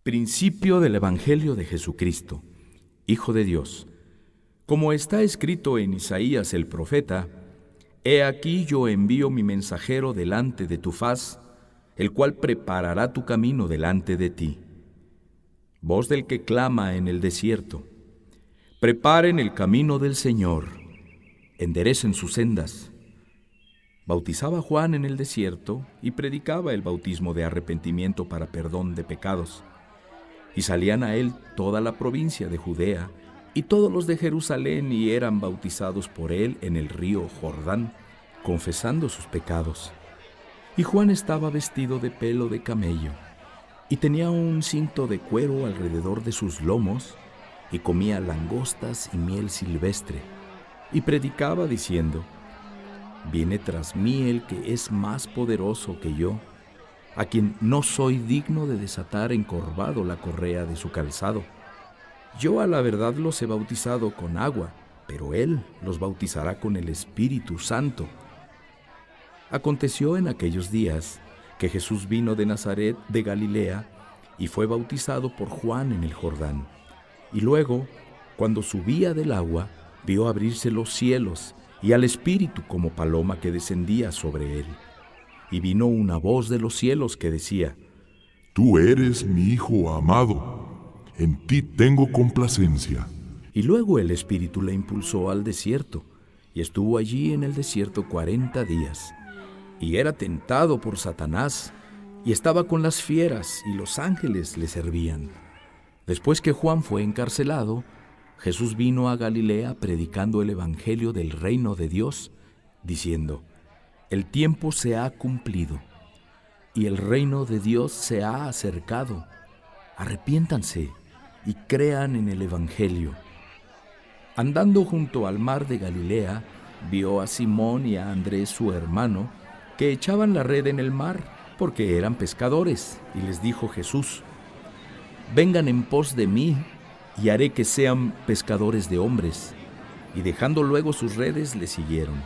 Principio del Evangelio de Jesucristo, Hijo de Dios. Como está escrito en Isaías el profeta: He aquí yo envío mi mensajero delante de tu faz, el cual preparará tu camino delante de ti. Voz del que clama en el desierto: Preparen el camino del Señor, enderecen sus sendas. Bautizaba Juan en el desierto y predicaba el bautismo de arrepentimiento para perdón de pecados. Y salían a él toda la provincia de Judea y todos los de Jerusalén, y eran bautizados por él en el río Jordán, confesando sus pecados. Y Juan estaba vestido de pelo de camello, y tenía un cinto de cuero alrededor de sus lomos, y comía langostas y miel silvestre, y predicaba diciendo: Viene tras mí el que es más poderoso que yo, a quien no soy digno de desatar encorvado la correa de su calzado. Yo a la verdad los he bautizado con agua, pero él los bautizará con el Espíritu Santo. Aconteció en aquellos días que Jesús vino de Nazaret de Galilea y fue bautizado por Juan en el Jordán. Y luego, cuando subía del agua, vio abrirse los cielos y al Espíritu como paloma que descendía sobre él. Y vino una voz de los cielos que decía: Tú eres mi Hijo amado, en ti tengo complacencia. Y luego el Espíritu le impulsó al desierto, y estuvo allí en el desierto 40 días. Y era tentado por Satanás, y estaba con las fieras, y los ángeles le servían. Después que Juan fue encarcelado, Jesús vino a Galilea predicando el evangelio del reino de Dios, diciendo: El tiempo se ha cumplido, y el reino de Dios se ha acercado. Arrepiéntanse y crean en el evangelio. Andando junto al mar de Galilea, vio a Simón y a Andrés su hermano, que echaban la red en el mar, porque eran pescadores, y les dijo Jesús: Vengan en pos de mí, y haré que sean pescadores de hombres. Y dejando luego sus redes, le siguieron.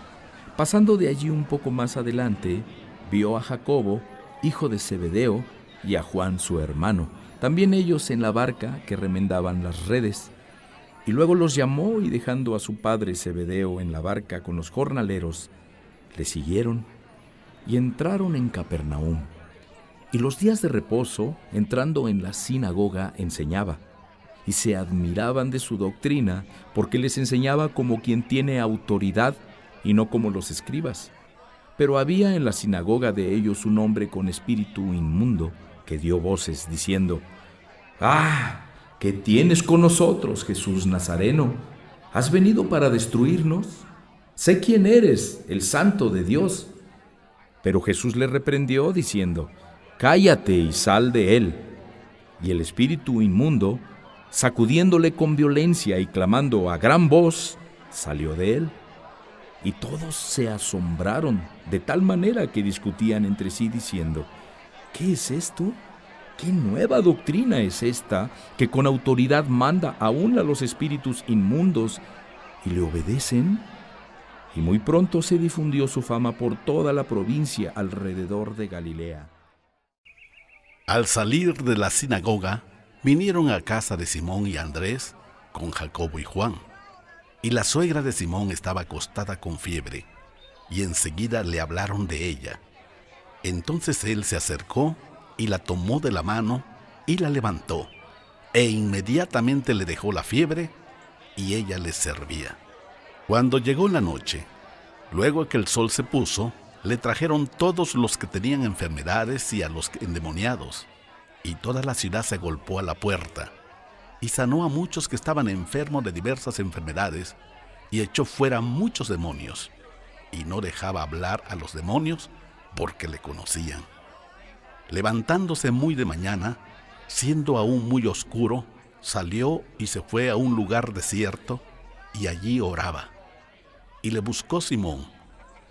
Pasando de allí un poco más adelante, vio a Jacobo, hijo de Zebedeo, y a Juan su hermano, también ellos en la barca que remendaban las redes. Y luego los llamó, y dejando a su padre Zebedeo en la barca con los jornaleros, le siguieron y entraron en Capernaum. Y los días de reposo, entrando en la sinagoga, enseñaba, y se admiraban de su doctrina, porque les enseñaba como quien tiene autoridad y no como los escribas. Pero había en la sinagoga de ellos un hombre con espíritu inmundo, que dio voces diciendo: ¡Ah! ¿Qué tienes con nosotros, Jesús Nazareno? ¿Has venido para destruirnos? Sé quién eres, el Santo de Dios. Pero Jesús le reprendió diciendo: Cállate y sal de él. Y el espíritu inmundo, sacudiéndole con violencia y clamando a gran voz, salió de él. Y todos se asombraron, de tal manera que discutían entre sí diciendo: ¿Qué es esto? ¿Qué nueva doctrina es esta, que con autoridad manda aún a los espíritus inmundos y le obedecen? Y muy pronto se difundió su fama por toda la provincia alrededor de Galilea. Al salir de la sinagoga, vinieron a casa de Simón y Andrés con Jacobo y Juan. Y la suegra de Simón estaba acostada con fiebre, y enseguida le hablaron de ella. Entonces él se acercó y la tomó de la mano y la levantó, e inmediatamente le dejó la fiebre, y ella les servía. Cuando llegó la noche, luego que el sol se puso, le trajeron todos los que tenían enfermedades y a los endemoniados, y toda la ciudad se agolpó a la puerta, y sanó a muchos que estaban enfermos de diversas enfermedades, y echó fuera muchos demonios, y no dejaba hablar a los demonios, porque le conocían. Levantándose muy de mañana, siendo aún muy oscuro, salió y se fue a un lugar desierto, y allí oraba. Y le buscó Simón,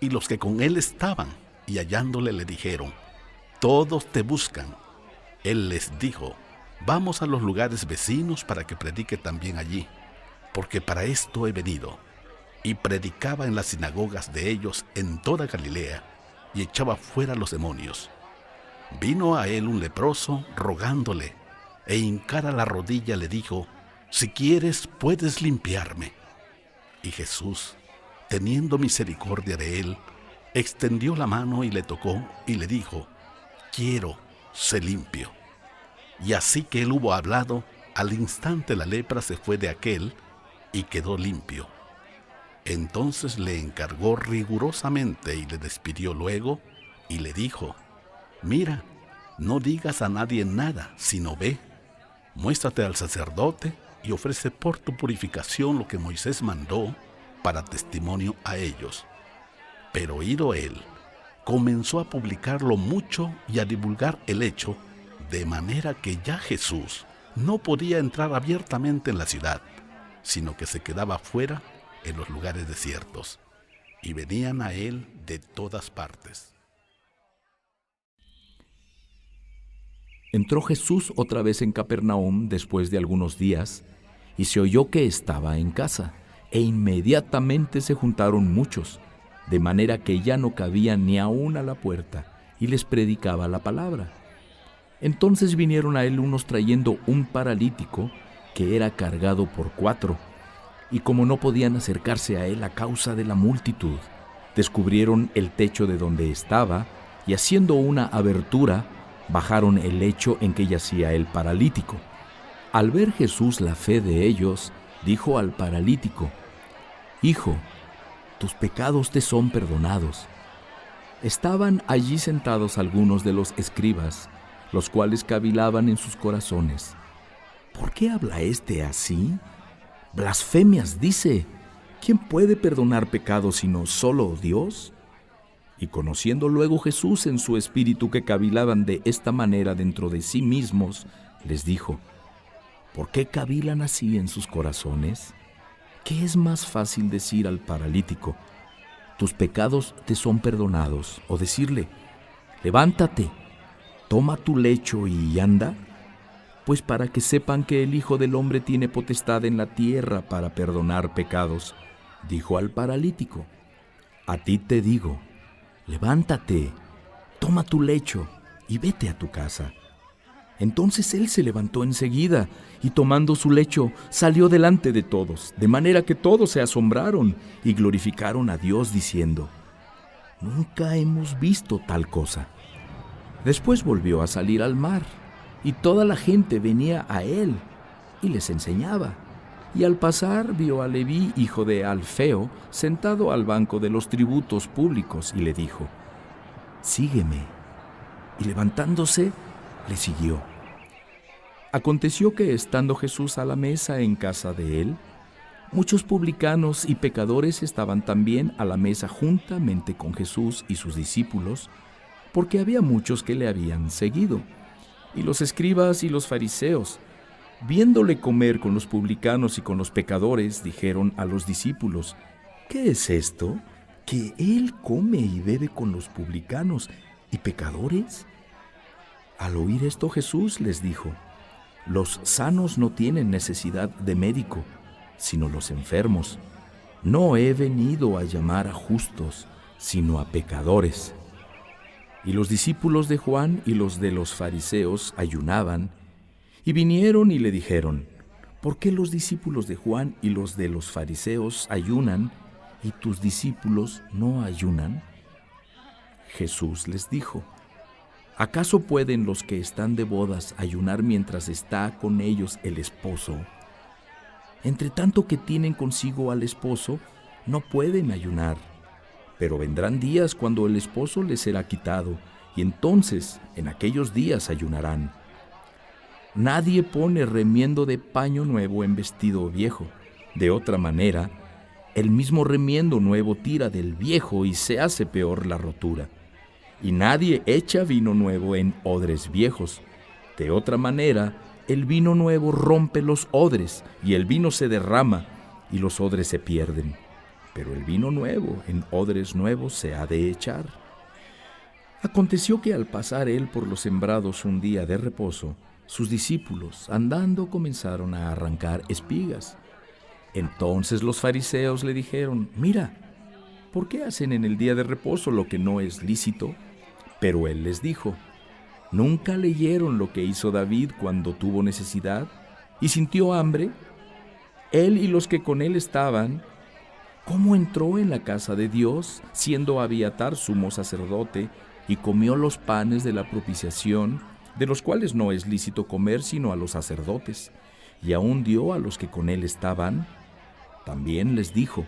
y los que con él estaban, y hallándole le dijeron: Todos te buscan. Él les dijo: Vamos a los lugares vecinos para que predique también allí, porque para esto he venido. Y predicaba en las sinagogas de ellos en toda Galilea, y echaba fuera los demonios. Vino a él un leproso rogándole: e hincara la rodilla le dijo: «Si quieres, puedes limpiarme». Y Jesús, teniendo misericordia de él, extendió la mano y le tocó y le dijo: «Quiero, sé limpio». Y así que él hubo hablado, al instante la lepra se fue de aquél y quedó limpio. Entonces le encargó rigurosamente y le despidió luego y le dijo: «Mira, no digas a nadie nada, sino ve, muéstrate al sacerdote y ofrece por tu purificación lo que Moisés mandó para testimonio a ellos». Pero oído él, comenzó a publicarlo mucho y a divulgar el hecho, de manera que ya Jesús no podía entrar abiertamente en la ciudad, sino que se quedaba fuera en los lugares desiertos, y venían a él de todas partes. Entró Jesús otra vez en Capernaum después de algunos días, y se oyó que estaba en casa, e inmediatamente se juntaron muchos, de manera que ya no cabía ni aún a la puerta, y les predicaba la palabra. Entonces vinieron a él unos trayendo un paralítico que era cargado por 4, y como no podían acercarse a él a causa de la multitud, descubrieron el techo de donde estaba, y haciendo una abertura, bajaron el lecho en que yacía el paralítico. Al ver Jesús la fe de ellos, dijo al paralítico: «Hijo, tus pecados te son perdonados». Estaban allí sentados algunos de los escribas, los cuales cavilaban en sus corazones: «¿Por qué habla éste así? Blasfemias dice. ¿Quién puede perdonar pecados sino solo Dios?». Y conociendo luego Jesús en su espíritu que cavilaban de esta manera dentro de sí mismos, les dijo: «¿Por qué cavilan así en sus corazones? ¿Qué es más fácil decir al paralítico: tus pecados te son perdonados, o decirle: levántate, toma tu lecho y anda? Pues para que sepan que el Hijo del Hombre tiene potestad en la tierra para perdonar pecados». Dijo al paralítico: «A ti te digo, levántate, toma tu lecho y vete a tu casa». Entonces él se levantó enseguida y tomando su lecho salió delante de todos, de manera que todos se asombraron y glorificaron a Dios diciendo: «Nunca hemos visto tal cosa». Después volvió a salir al mar y toda la gente venía a él y les enseñaba. Y al pasar vio a Leví, hijo de Alfeo, sentado al banco de los tributos públicos, y le dijo: «Sígueme». Y levantándose, le siguió. Aconteció que, estando Jesús a la mesa en casa de él, muchos publicanos y pecadores estaban también a la mesa juntamente con Jesús y sus discípulos, porque había muchos que le habían seguido. Y los escribas y los fariseos, viéndole comer con los publicanos y con los pecadores, dijeron a los discípulos: «¿Qué es esto? ¿Que él come y bebe con los publicanos y pecadores?». Al oír esto, Jesús les dijo: «Los sanos no tienen necesidad de médico, sino los enfermos. No he venido a llamar a justos, sino a pecadores». Y los discípulos de Juan y los de los fariseos ayunaban, y vinieron y le dijeron: «¿Por qué los discípulos de Juan y los de los fariseos ayunan, y tus discípulos no ayunan?». Jesús les dijo: «¿Acaso pueden los que están de bodas ayunar mientras está con ellos el esposo? Entre tanto que tienen consigo al esposo, no pueden ayunar. Pero vendrán días cuando el esposo les será quitado, y entonces, en aquellos días ayunarán. Nadie pone remiendo de paño nuevo en vestido viejo. De otra manera, el mismo remiendo nuevo tira del viejo y se hace peor la rotura. Y nadie echa vino nuevo en odres viejos. De otra manera, el vino nuevo rompe los odres, y el vino se derrama, y los odres se pierden. Pero el vino nuevo en odres nuevos se ha de echar». Aconteció que al pasar él por los sembrados un día de reposo, sus discípulos, andando, comenzaron a arrancar espigas. Entonces los fariseos le dijeron: «Mira, ¿por qué hacen en el día de reposo lo que no es lícito?». Pero él les dijo: ¿Nunca leyeron lo que hizo David cuando tuvo necesidad y sintió hambre? Él y los que con él estaban. ¿Cómo entró en la casa de Dios, siendo Abiatar sumo sacerdote, y comió los panes de la propiciación, de los cuales no es lícito comer sino a los sacerdotes, y aún dio a los que con él estaban? También les dijo: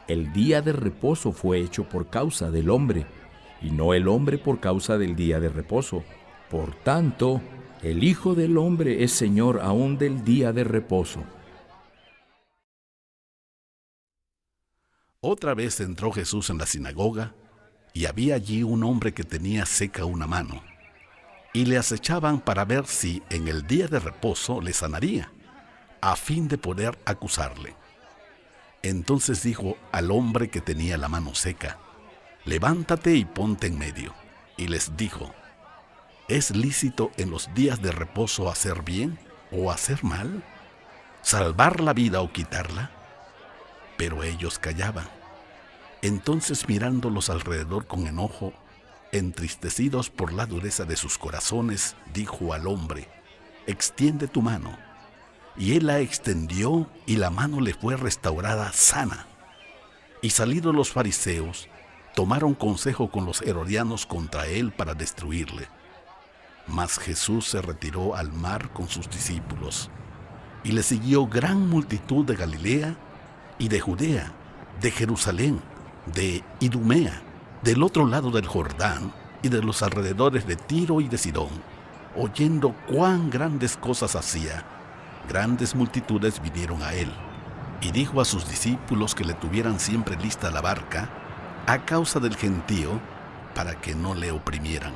el día de reposo fue hecho por causa del hombre, y no el hombre por causa del día de reposo. Por tanto, el Hijo del Hombre es Señor aún del día de reposo. Otra vez entró Jesús en la sinagoga, y había allí un hombre que tenía seca una mano, y le acechaban para ver si en el día de reposo le sanaría, a fin de poder acusarle. Entonces dijo al hombre que tenía la mano seca: levántate y ponte en medio. Y les dijo: ¿es lícito en los días de reposo hacer bien o hacer mal? ¿Salvar la vida o quitarla? Pero ellos callaban. Entonces, mirándolos alrededor con enojo, entristecidos por la dureza de sus corazones, dijo al hombre: extiende tu mano. Y él la extendió, y la mano le fue restaurada sana. Y salidos los fariseos, tomaron consejo con los herodianos contra él para destruirle. Mas Jesús se retiró al mar con sus discípulos, y le siguió gran multitud de Galilea y de Judea, de Jerusalén, de Idumea, del otro lado del Jordán y de los alrededores de Tiro y de Sidón. Oyendo cuán grandes cosas hacía, grandes multitudes vinieron a él, y dijo a sus discípulos que le tuvieran siempre lista la barca a causa del gentío, para que no le oprimieran,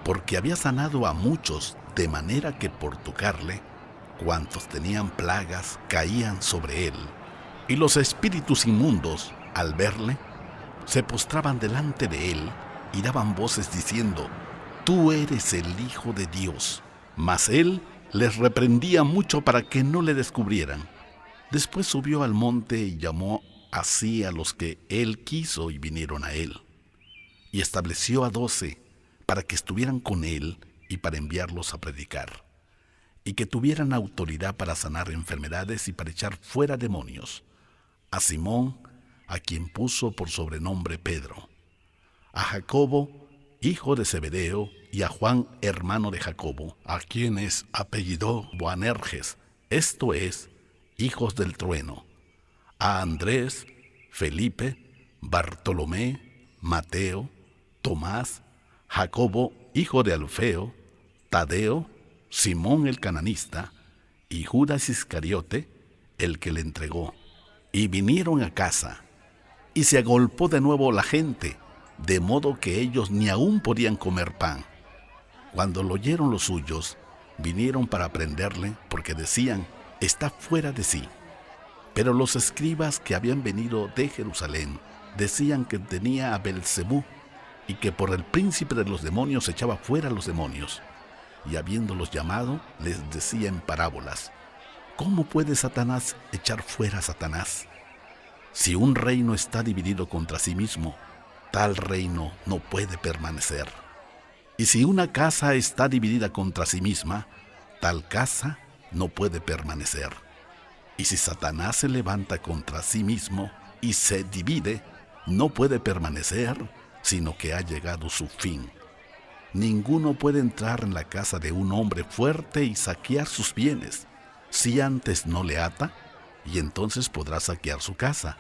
porque había sanado a muchos, de manera que por tocarle, cuantos tenían plagas caían sobre él. Y los espíritus inmundos, al verle, se postraban delante de él y daban voces diciendo: tú eres el Hijo de Dios. Mas él les reprendía mucho para que no le descubrieran. Después subió al monte y llamó así a los que él quiso, y vinieron a él. Y estableció a 12 para que estuvieran con él y para enviarlos a predicar, y que tuvieran autoridad para sanar enfermedades y para echar fuera demonios: a Simón, a quien puso por sobrenombre Pedro, a Jacobo, hijo de Zebedeo, y a Juan, hermano de Jacobo, a quienes apellidó Boanerges, esto es, hijos del trueno, a Andrés, Felipe, Bartolomé, Mateo, Tomás, Jacobo, hijo de Alfeo, Tadeo, Simón el cananista, y Judas Iscariote, el que le entregó. Y vinieron a casa, y se agolpó de nuevo la gente, de modo que ellos ni aún podían comer pan. Cuando lo oyeron los suyos, vinieron para prenderle, porque decían: está fuera de sí. Pero los escribas que habían venido de Jerusalén decían que tenía a Belcebú, y que por el príncipe de los demonios echaba fuera a los demonios. Y habiéndolos llamado, les decía en parábolas: ¿cómo puede Satanás echar fuera a Satanás? Si un reino está dividido contra sí mismo, tal reino no puede permanecer. Y si una casa está dividida contra sí misma, tal casa no puede permanecer. Y si Satanás se levanta contra sí mismo y se divide, no puede permanecer, sino que ha llegado su fin. Ninguno puede entrar en la casa de un hombre fuerte y saquear sus bienes, si antes no le ata, y entonces podrá saquear su casa.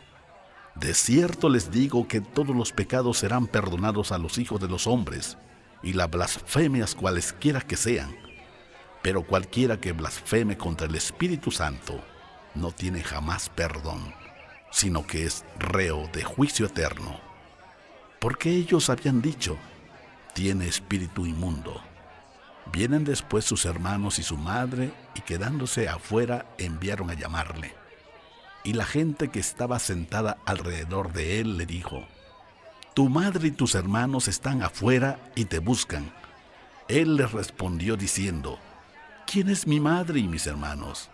De cierto les digo que todos los pecados serán perdonados a los hijos de los hombres, y las blasfemias cualesquiera que sean. Pero cualquiera que blasfeme contra el Espíritu Santo no tiene jamás perdón, sino que es reo de juicio eterno. Porque ellos habían dicho: tiene espíritu inmundo. Vienen después sus hermanos y su madre, y quedándose afuera enviaron a llamarle. Y la gente que estaba sentada alrededor de él le dijo: tu madre y tus hermanos están afuera y te buscan. Él les respondió diciendo: ¿quién es mi madre y mis hermanos?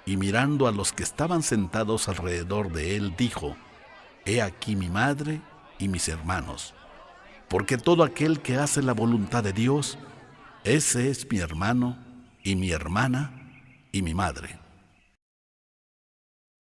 Y mirando a los que estaban sentados alrededor de él, dijo: he aquí mi madre y mis hermanos. Porque todo aquel que hace la voluntad de Dios, ese es mi hermano y mi hermana y mi madre.